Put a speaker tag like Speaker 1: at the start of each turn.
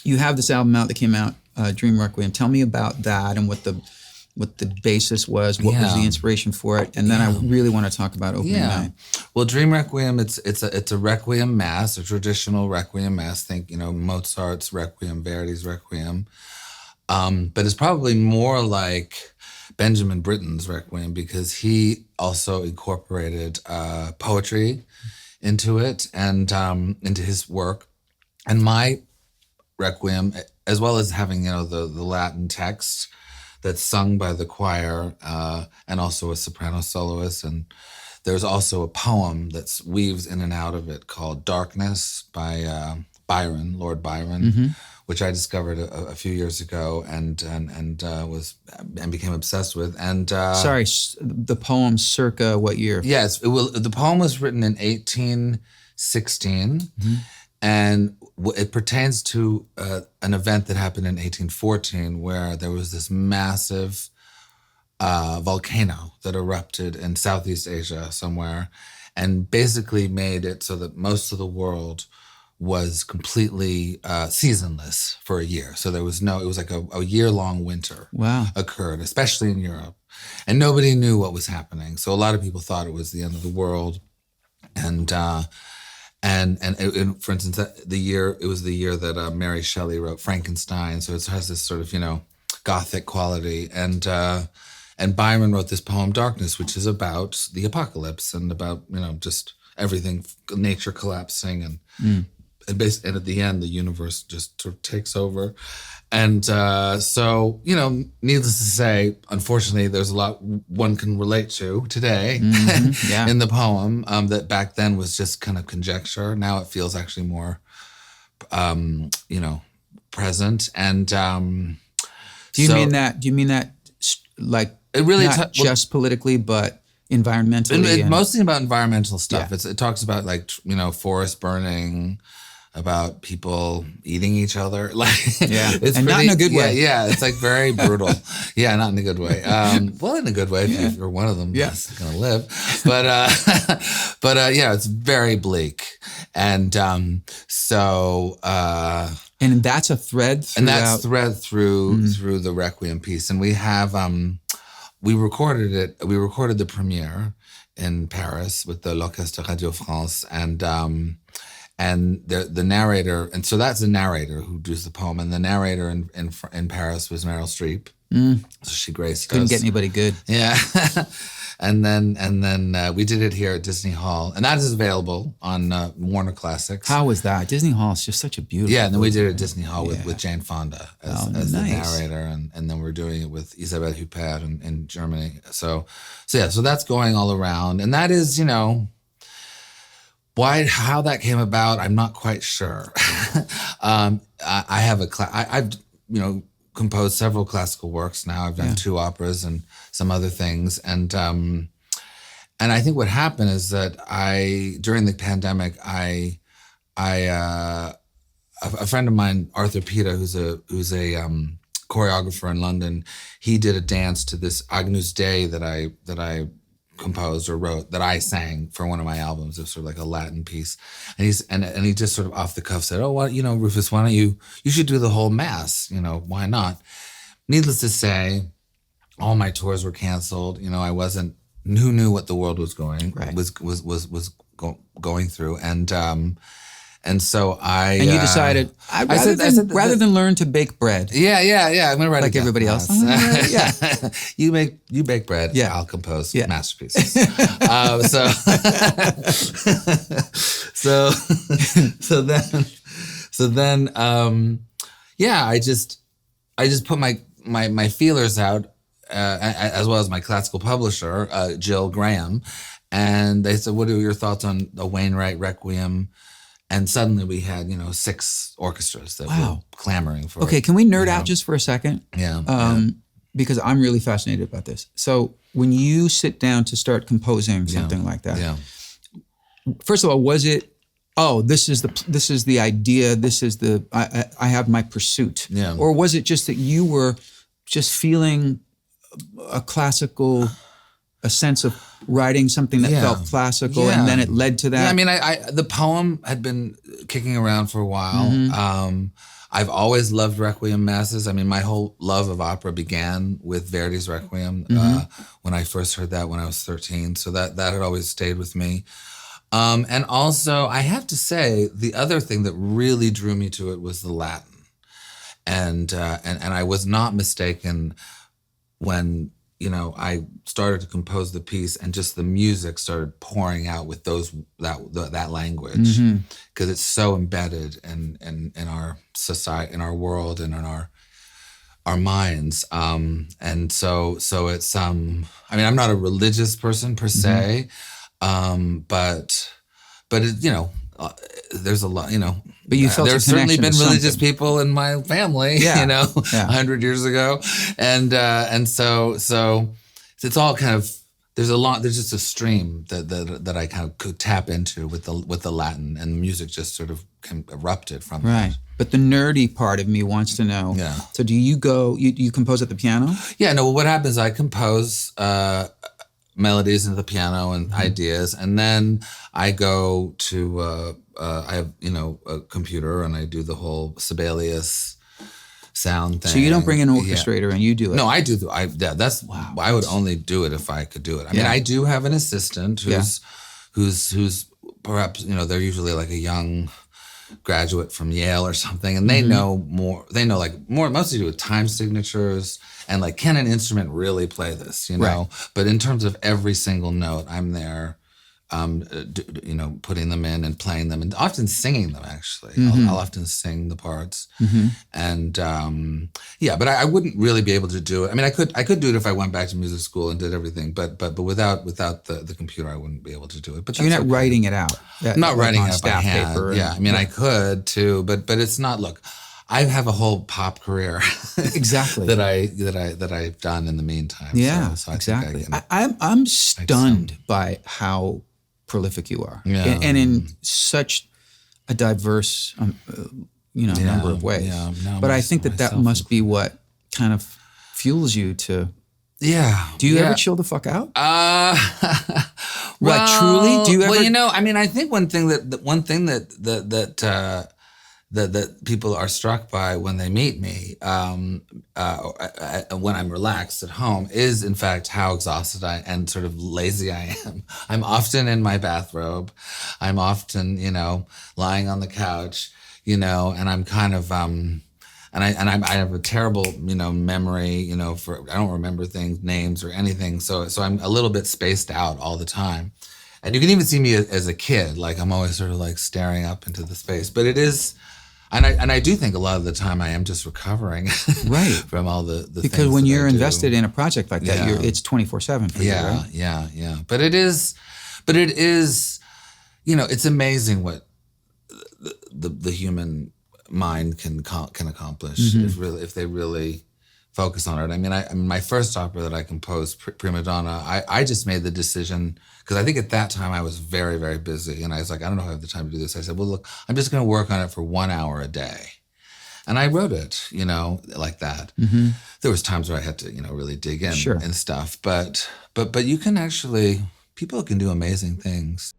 Speaker 1: You have this album out that came out, Dream Requiem. Tell me about that and what the basis was, what was the inspiration for it, and then I really want to talk about opening night.
Speaker 2: Well, Dream Requiem, it's a Requiem mass, a traditional Requiem mass. Think Mozart's Requiem, Verdi's Requiem, but it's probably more like Benjamin Britten's Requiem because he also incorporated poetry into it and into his work, and my Requiem, as well as having the Latin text that's sung by the choir and also a soprano soloist. And there's also a poem that weaves in and out of it called Darkness by Byron, Lord Byron, which I discovered a few years ago and became obsessed with. And
Speaker 1: sorry, the poem circa what year?
Speaker 2: Yes, the poem was written in 1816. And it pertains to an event that happened in 1814 where there was this massive volcano that erupted in Southeast Asia somewhere and basically made it so that most of the world was completely seasonless for a year. So it was like a year-long winter occurred, especially in Europe. And nobody knew what was happening. So a lot of people thought it was the end of the world. And for instance, it was the year that Mary Shelley wrote Frankenstein, so it has this sort of gothic quality. And Byron wrote this poem Darkness, which is about the apocalypse and about just everything, nature collapsing, and at the end the universe just sort of takes over. And so needless to say, unfortunately, there's a lot one can relate to today in the poem that back then was just kind of conjecture. Now it feels actually more, present. And
Speaker 1: do you mean that like it really not just politically, but environmentally?
Speaker 2: Mostly about environmental stuff. Yeah. It talks about forest burning, about people eating each other, it's
Speaker 1: and not in a good way.
Speaker 2: Yeah, it's like very brutal. Yeah, not in a good way. Well, in a good way if you're one of them that's gonna live. But it's very bleak, and so.
Speaker 1: And that's a thread throughout.
Speaker 2: And that's thread through the Requiem piece, and we have we recorded it. We recorded the premiere in Paris with the L'Orchestre Radio France, and the narrator, and so that's the narrator who does the poem, and the narrator in Paris was Meryl Streep. So she graced us.
Speaker 1: Couldn't get anybody good.
Speaker 2: Yeah. and then we did it here at Disney Hall, and that is available on Warner Classics.
Speaker 1: How was that? Disney Hall is just such a beautiful.
Speaker 2: Yeah, and then we did it at Disney Hall with Jane Fonda as the narrator, and then we're doing it with Isabelle Huppert in Germany. So that's going all around, and that is how that came about, I'm not quite sure. I've composed several classical works now. I've done 2 operas and some other things, and I think what happened is that during the pandemic, a friend of mine, Arthur Pita, who's a choreographer in London, he did a dance to this Agnus Dei that I composed or wrote, that I sang for one of my albums. It was sort of like a Latin piece, and he just sort of off the cuff said, "Oh, well, Rufus, why don't you should do the whole mass? Why not?" Needless to say, all my tours were canceled. I wasn't. Who knew what the world was going going through, and so
Speaker 1: And you decided, rather than learn to bake bread.
Speaker 2: Yeah. I'm gonna write
Speaker 1: like everybody else.
Speaker 2: You bake bread. Yeah, I'll compose masterpieces. I just put my feelers out, as well as my classical publisher, Jill Graham, and they said, "What are your thoughts on the Wainwright Requiem?" And suddenly we had, 6 orchestras that were clamoring for it.
Speaker 1: Okay, can we nerd out just for a second?
Speaker 2: Yeah.
Speaker 1: Because I'm really fascinated about this. So when you sit down to start composing something like that, first of all, was it, this is the idea, I have my pursuit? Yeah. Or was it just that you were just feeling a sense of writing something that felt classical, and then it led to that?
Speaker 2: Yeah, I mean, the poem had been kicking around for a while. I've always loved Requiem masses. I mean, my whole love of opera began with Verdi's Requiem when I first heard that when I was 13. So that had always stayed with me. And also, I have to say, the other thing that really drew me to it was the Latin. And I was not mistaken when, you know, I started to compose the piece and just the music started pouring out with that language, because it's so embedded in our society, in our world, and in our minds. And so it's I mean, I'm not a religious person per se, but it, you know, there's a lot, you know.
Speaker 1: But you felt
Speaker 2: there's certainly been religious people in my family, you know, 100 years ago, and so it's all kind of, there's just a stream that I kind of could tap into with the Latin, and the music just sort of erupted from
Speaker 1: right.
Speaker 2: that.
Speaker 1: But the nerdy part of me wants to know.
Speaker 2: Yeah.
Speaker 1: So do you you compose at the piano?
Speaker 2: Yeah. No. Well, what happens? I compose melodies into the piano and ideas, and then I go to I have, you know, a computer, and I do the whole Sibelius sound thing.
Speaker 1: So you don't bring an orchestrator and you do it?
Speaker 2: No, I do. That's wow. I would only do it if I could do it. I mean, I do have an assistant who's perhaps, you know, they're usually like a young graduate from Yale or something, and they know more. They know like more, mostly to do with time signatures and like, can an instrument really play this? You know, but in terms of every single note, I'm there. You know, putting them in and playing them, and often singing them. Actually, I'll often sing the parts, and but I wouldn't really be able to do it. I mean, I could do it if I went back to music school and did everything, but without the computer, I wouldn't be able to do it. But
Speaker 1: so you're not writing it out.
Speaker 2: I'm not writing it
Speaker 1: staff
Speaker 2: by hand.
Speaker 1: paper.
Speaker 2: I mean, I could too, but it's not. Look, I have a whole pop career
Speaker 1: exactly
Speaker 2: that I've done in the meantime.
Speaker 1: Yeah,
Speaker 2: so
Speaker 1: exactly. I'm stunned by how prolific you are, and in such a diverse, number of ways. But I think that must be what kind of fuels you to. Yeah. Do you ever chill the fuck out? Like truly? Do you ever?
Speaker 2: Well, you know, I mean, I think one thing that people are struck by when they meet me, when I'm relaxed at home, is in fact how exhausted and sort of lazy I am. I'm often in my bathrobe. I'm often, you know, lying on the couch, you know, and I'm kind of, I have a terrible, you know, memory, you know, I don't remember names or anything. So I'm a little bit spaced out all the time. And you can even see me as a kid, like I'm always sort of like staring up into the space, but it is. And I do think a lot of the time I am just recovering from all the
Speaker 1: because
Speaker 2: things
Speaker 1: when
Speaker 2: that
Speaker 1: you're
Speaker 2: I do.
Speaker 1: invested in a project like that, it's 24/7 for you, right?
Speaker 2: Yeah. But it is, you know, it's amazing what the human mind can accomplish if they really focus on it. I mean, my first opera that I composed, Prima Donna, I just made the decision. Because I think at that time I was very, very busy. And I was like, I don't know if I have the time to do this. I said, well, look, I'm just going to work on it for 1 hour a day. And I wrote it, you know, like that. There was times where I had to, you know, really dig in and stuff. But you can actually, people can do amazing things.